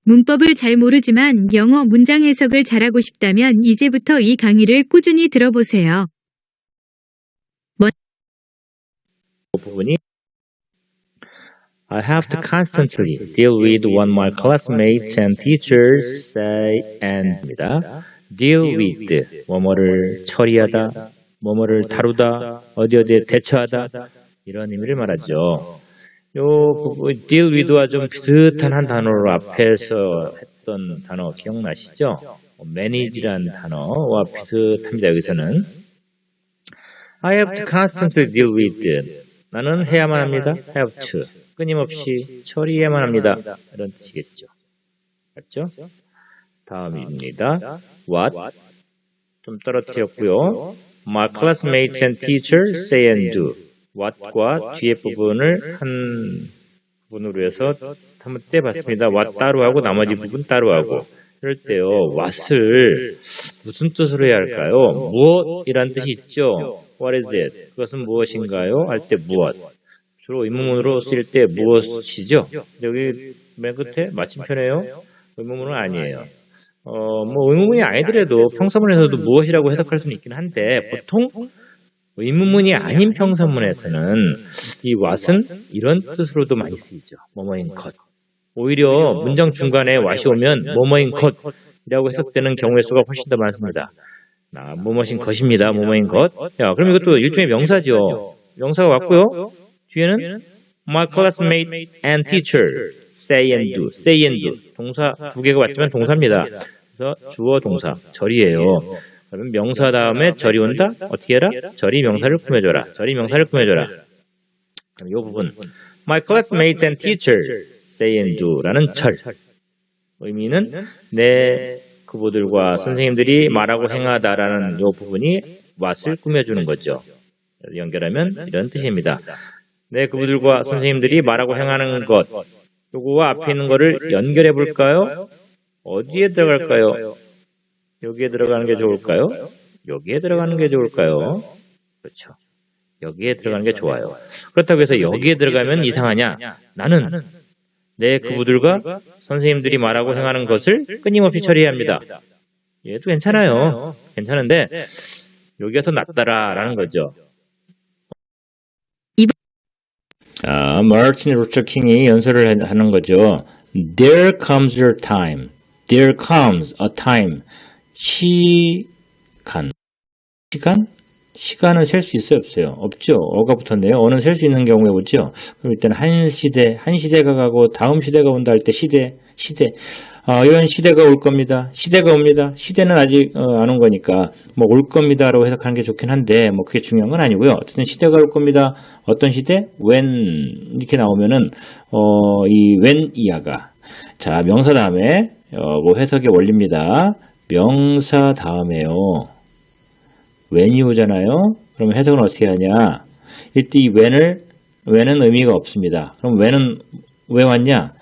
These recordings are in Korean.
문법을 잘 모르지만 영어 문장 해석을 잘하고 싶다면 이제부터 이 강의를 꾸준히 들어보세요. 부분이 I have to constantly deal with what my classmates and teachers say and입니다. deal with 뭐뭐를 처리하다, 뭐뭐를 다루다, 어디에 대처하다 이런 의미를 말하죠. 요 부분 deal with와 좀 비슷한 한 단어로 앞에서 했던 단어 기억나시죠? manage라는 단어와 비슷합니다. 여기서는 I have to constantly deal with 나는 해야만 합니다. have to 끊임없이 처리해야만 합니다. 이런 뜻이겠죠. 맞죠? 다음입니다. What 좀 떨어뜨렸고요. My classmates and teachers say and do. What과 뒤에 부분을 한 부분으로 해서 한번 떼봤습니다. What 따로 하고 나머지 부분 따로 하고. 이럴 때요. what을 무슨 뜻으로 해야 할까요? 무엇이란 뜻이 있죠. What is it? 그것은 무엇인가요? 할 때 무엇. 주로 의문문으로 쓰일 때 무엇이죠? 여기 맨 끝에 마침표네요. 의문문은 아니에요. 뭐 의문문이 아니더라도 평서문에서도 무엇이라고 해석할 수는 있긴 한데 보통 의문문이 아닌 평서문에서는 이 what은 이런 뜻으로도 많이 쓰이죠. 뭐뭐인 것. 오히려 문장 중간에 what이 오면 뭐뭐인 것이라고 해석되는 경우의 수가 훨씬 더 많습니다. 뭐뭐인 것입니다. 뭐뭐인 것. 자, 그럼 이것도 일종의 명사죠. 명사가 왔고요. 뒤에는 my classmate and teacher say and do. say and do. 동사 두 개가 왔지만 동사입니다. 그래서 주어 동사 절이에요. 그러면 명사 다음에 절이 온다. 어떻게 해라? 절이 명사를 꾸며줘라. 절이 명사를 꾸며줘라. 그럼 이 부분 my classmates and teachers say and do라는 절. 의미는 내 그분들과 선생님들이 말하고 행하다라는 이 부분이 what을 꾸며주는 거죠. 연결하면 이런 뜻입니다. 네, 그분들과 선생님들이 말하고 행하는 것, 요거와 앞에 있는 거를 연결해 볼까요? 어디에 들어갈까요? 여기에 들어가는 게 좋을까요? 여기에 들어가는 게 좋을까요? 그렇죠. 여기에 들어가는 게 좋아요. 그렇다고 해서 여기에 들어가면 이상하냐? 나는 내 그분들과 선생님들이 말하고 행하는 것을 끊임없이 처리해야 합니다. 얘도 괜찮아요. 괜찮은데 여기가 더 낫다라는 거죠. 마르틴 루터 킹이 연설을 하는 거죠. There comes your time. There comes a time. 시간은 셀 수 있어요, 없어요? 없죠. 어가 붙었네요. 어는 셀 수 있는 경우에 오죠. 그럼 일단 한 시대가 가고 다음 시대가 온다 할 때 시대. 이런 시대가 올 겁니다. 시대가 옵니다. 시대는 아직 안 온 거니까 뭐 올 겁니다라고 해석하는 게 좋긴 한데 뭐 그게 중요한 건 아니고요. 어쨌든 시대가 올 겁니다. 어떤 시대? when 이렇게 나오면은 이 when 이하가 자 명사 다음에 뭐 해석의 원리입니다. 명사 다음에요. when이 오잖아요. 그러면 해석은 어떻게 하냐? 이때 이 when은 의미가 없습니다. 그럼 when은 왜 왔냐?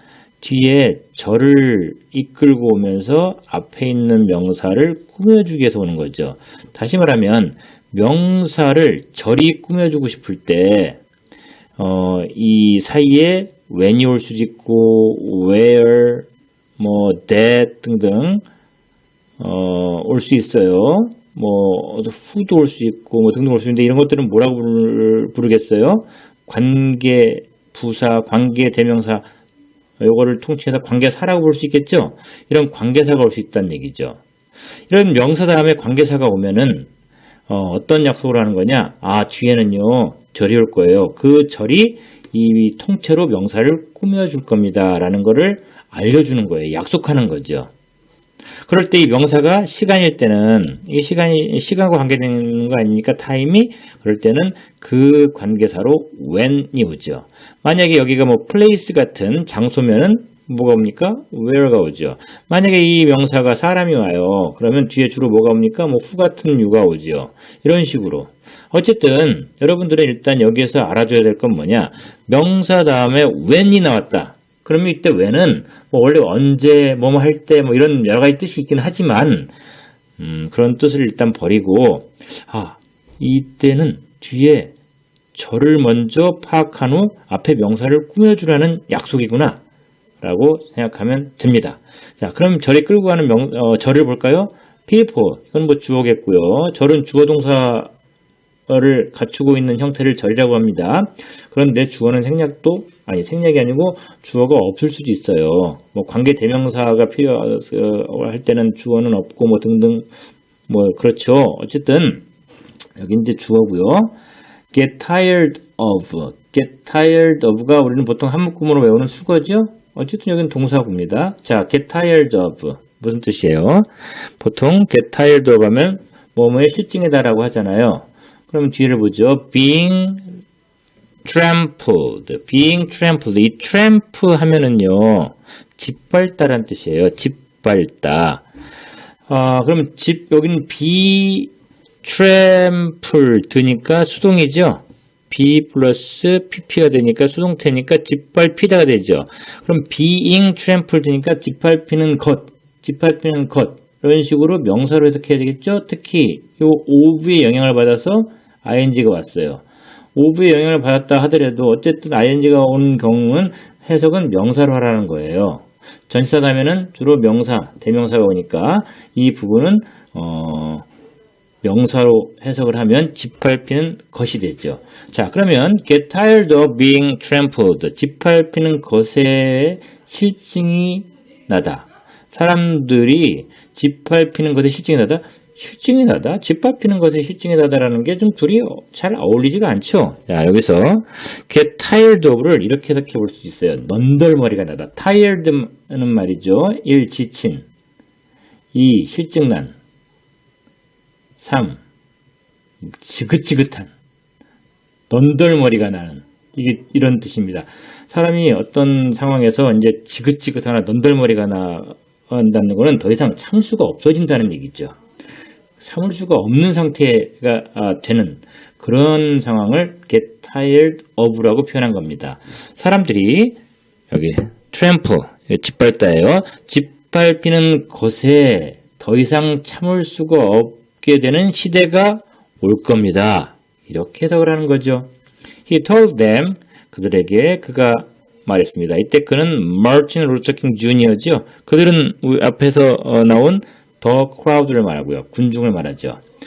뒤에 절을 이끌고 오면서 앞에 있는 명사를 꾸며주기 위해서 오는 거죠. 다시 말하면 명사를 절이 꾸며주고 싶을 때 이 사이에 when이 올 수도 있고 where, 뭐 that 등등 올 수 있어요. 뭐 who도 올 수 있고 뭐 등등 올 수 있는데 이런 것들은 뭐라고 부르겠어요? 관계 부사, 관계 대명사 요거를 통칭해서 관계사라고 볼 수 있겠죠? 이런 관계사가 올 수 있다는 얘기죠. 이런 명사 다음에 관계사가 오면은 어떤 약속을 하는 거냐? 뒤에는요 절이 올 거예요. 그 절이 이 통째로 명사를 꾸며줄 겁니다. 라는 거를 알려주는 거예요. 약속하는 거죠. 그럴 때 이 명사가 시간일 때는 이 시간과 관계되는 거 아닙니까? 타임이 그럴 때는 그 관계사로 when이 오죠. 만약에 여기가 뭐 place 같은 장소면은 뭐가 옵니까? where가 오죠. 만약에 이 명사가 사람이 와요. 그러면 뒤에 주로 뭐가 옵니까? 뭐 who 같은 you가 오죠. 이런 식으로. 어쨌든 여러분들은 일단 여기에서 알아줘야 될 건 뭐냐? 명사 다음에 when이 나왔다. 그러면 이때 when은 뭐 원래 언제 뭐뭐 할 때 뭐 이런 여러 가지 뜻이 있긴 하지만 그런 뜻을 일단 버리고 이때는 뒤에 절을 먼저 파악한 후 앞에 명사를 꾸며주라는 약속이구나 라고 생각하면 됩니다. 자, 그럼 절에 끌고 가는 절을 볼까요? people. 이건 뭐 주어겠고요. 절은 주어 동사를 갖추고 있는 형태를 절이라고 합니다. 그런데 주어는 생략이 아니고 주어가 없을 수도 있어요. 뭐 관계 대명사가 필요할 때는 주어는 없고 뭐 등등 뭐 그렇죠. 어쨌든 여기 이제 주어고요. get tired of가 우리는 보통 한 묶음으로 외우는 수거죠. 어쨌든 여기는 동사구입니다. 자, get tired of 무슨 뜻이에요? 보통 get tired of 하면 뭐뭐에 실증이다라고 하잖아요. 그럼 뒤를 보죠. being trampled. 이 trample 하면은요, 짓밟다란 뜻이에요. 짓밟다. 그럼 여기는 be trampled니까 수동이죠. be 플러스 pp가 되니까 수동태니까 짓밟히다가 되죠. 그럼 being trampled니까 짓밟히는 것. 이런 식으로 명사로 해석해야 되겠죠. 특히 이 of의 영향을 받아서 ing가 왔어요. of의 영향을 받았다 하더라도 어쨌든 ing가 온 경우는 해석은 명사로 하라는 거예요. 전치사 다음에는 주로 대명사가 오니까 이 부분은 명사로 해석을 하면 짓밟히는 것이 되죠. 자, 그러면 get tired of being trampled. 짓밟히는 것에 실증이 나다. 사람들이 짓밟히는 것에 실증이 나다? 짓밟히는 것에 실증이 나다라는 게 좀 둘이 잘 어울리지가 않죠. 자, 여기서 get tired of를 이렇게 해석해 볼 수 있어요. 넌덜머리가 나다. tired는 말이죠. 1. 지친 2. 실증난 3. 지긋지긋한 넌덜머리가 나는 이런 뜻입니다. 사람이 어떤 상황에서 이제 지긋지긋하나 넌덜머리가 난다는 것은 더 이상 참을 수가 없어진다는 얘기죠. 참을 수가 없는 상태가 되는 그런 상황을 get tired of라고 표현한 겁니다. 사람들이 여기 trample 짓밟다예요. 짓밟히는 것에 더 이상 참을 수가 없게 되는 시대가 올 겁니다. 이렇게 해석을 하는 거죠. He told them 그들에게 그가 말했습니다. 이때 그는 Martin Luther King Jr.죠. 그들은 앞에서 나온 더 크라우드를 말하고요. 군중을 말하죠.